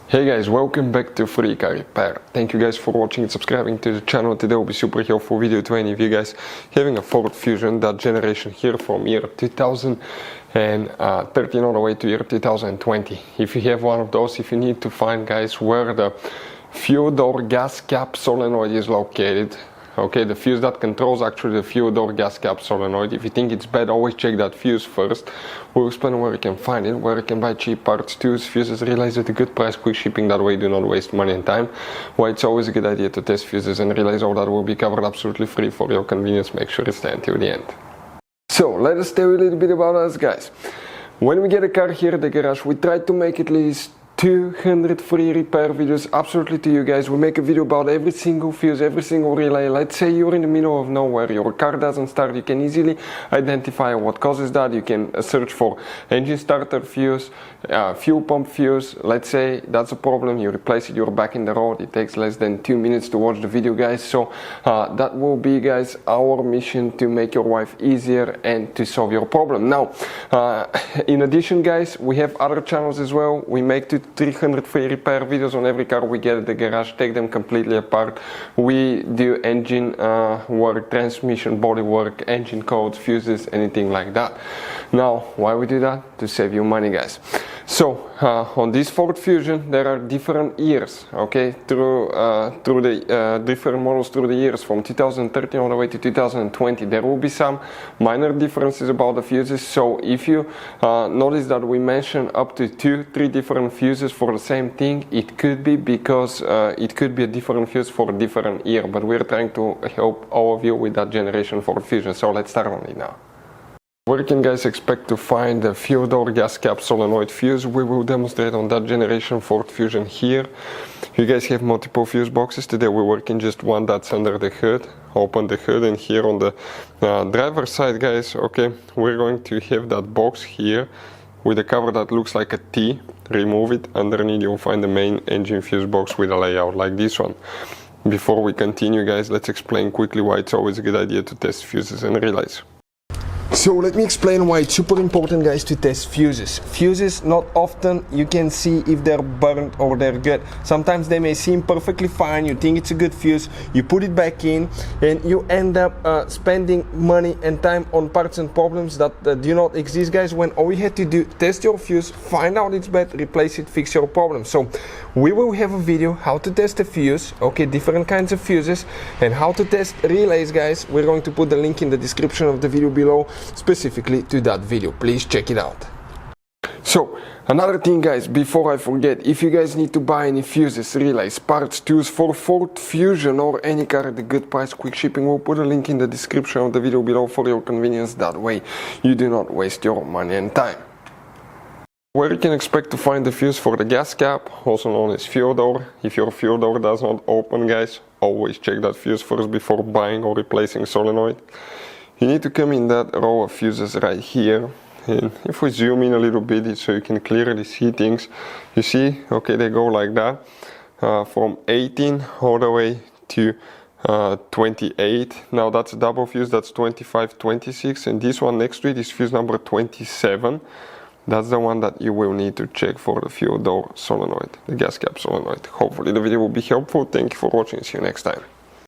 Hey guys, welcome back to Free Car Repair. Thank you guys for watching and subscribing to the channel. Today will be super helpful video to any of you guys having a Ford Fusion, that generation here from year 2013 all the way to year 2020. If you have one of those, if you need to find guys where the fuel door gas cap solenoid is located, okay, the fuse that controls actually the fuel door gas cap solenoid. If you think it's bad, always check that fuse first. We'll explain where you can find it, where you can buy cheap parts, tools, fuses, relays at a good price, quick shipping, that way you do not waste money and time. Why it's always a good idea to test fuses and relays, all that will be covered absolutely free for your convenience. Make sure you stay until the end. So let us tell you a little bit about us guys. When we get a car here at the garage, we try to make at least 200 free repair videos absolutely to you guys. We make a video about every single fuse, every single relay. Let's say you're in the middle of nowhere, your car doesn't start, you can easily identify what causes that. You can search for engine starter fuse, fuel pump fuse. Let's say that's a problem, you replace it, you're back in the road. It takes less than 2 minutes to watch the video guys. So that will be guys our mission, to make your life easier and to solve your problem. Now in addition guys, we have other channels as well. We make 300 free repair videos on every car we get at the garage, take them completely apart. We do engine work, transmission body work, engine codes, fuses, anything like that. Now why we do that? To save you money guys. So on this Ford Fusion there are different years, okay, through the different models through the years from 2013 all the way to 2020. There will be some minor differences about the fuses. So if you notice that we mention up to 2-3 different fuses for the same thing, it could be because it could be a different fuse for a different year, but we're trying to help all of you with that generation Ford Fusion. So let's start on it now. Where you can guys expect to find the fuel door gas cap solenoid fuse, we will demonstrate on that generation Ford Fusion here. You guys have multiple fuse boxes. Today we're working just one that's under the hood. Open the hood, and here on the driver's side guys, okay, we're going to have that box here with a cover that looks like a T. Remove it. Underneath you'll find the main engine fuse box with a layout like this one. Before we continue guys, let's explain quickly why it's always a good idea to test fuses and relays. So let me explain why it's super important guys to test fuses. Fuses, not often you can see if they're burnt or they're good. Sometimes they may seem perfectly fine, you think it's a good fuse, you put it back in and you end up spending money and time on parts and problems that do not exist guys, when all you had to do, test your fuse, find out it's bad, replace it, fix your problem. So we will have a video how to test a fuse, okay, different kinds of fuses, and how to test relays guys. We're going to put the link in the description of the video below specifically to that video. Please check it out. So another thing guys, before I forget, if you guys need to buy any fuses, relays, parts, tools for Ford Fusion or any car at a good price, quick shipping, we'll put a link in the description of the video below for your convenience. That way you do not waste your money and time. Where you can expect to find the fuse for the gas cap, also known as fuel door. If your fuel door does not open guys, always check that fuse first before buying or replacing solenoid. You need to come in that row of fuses right here, and if we zoom in a little bit so you can clearly see things, you see, okay, they go like that, from 18 all the way to 28. Now that's a double fuse, that's 25, 26, and this one next to it is fuse number 27. That's the one that you will need to check for the fuel door solenoid, the gas cap solenoid. Hopefully the video will be helpful. Thank you for watching, see you next time.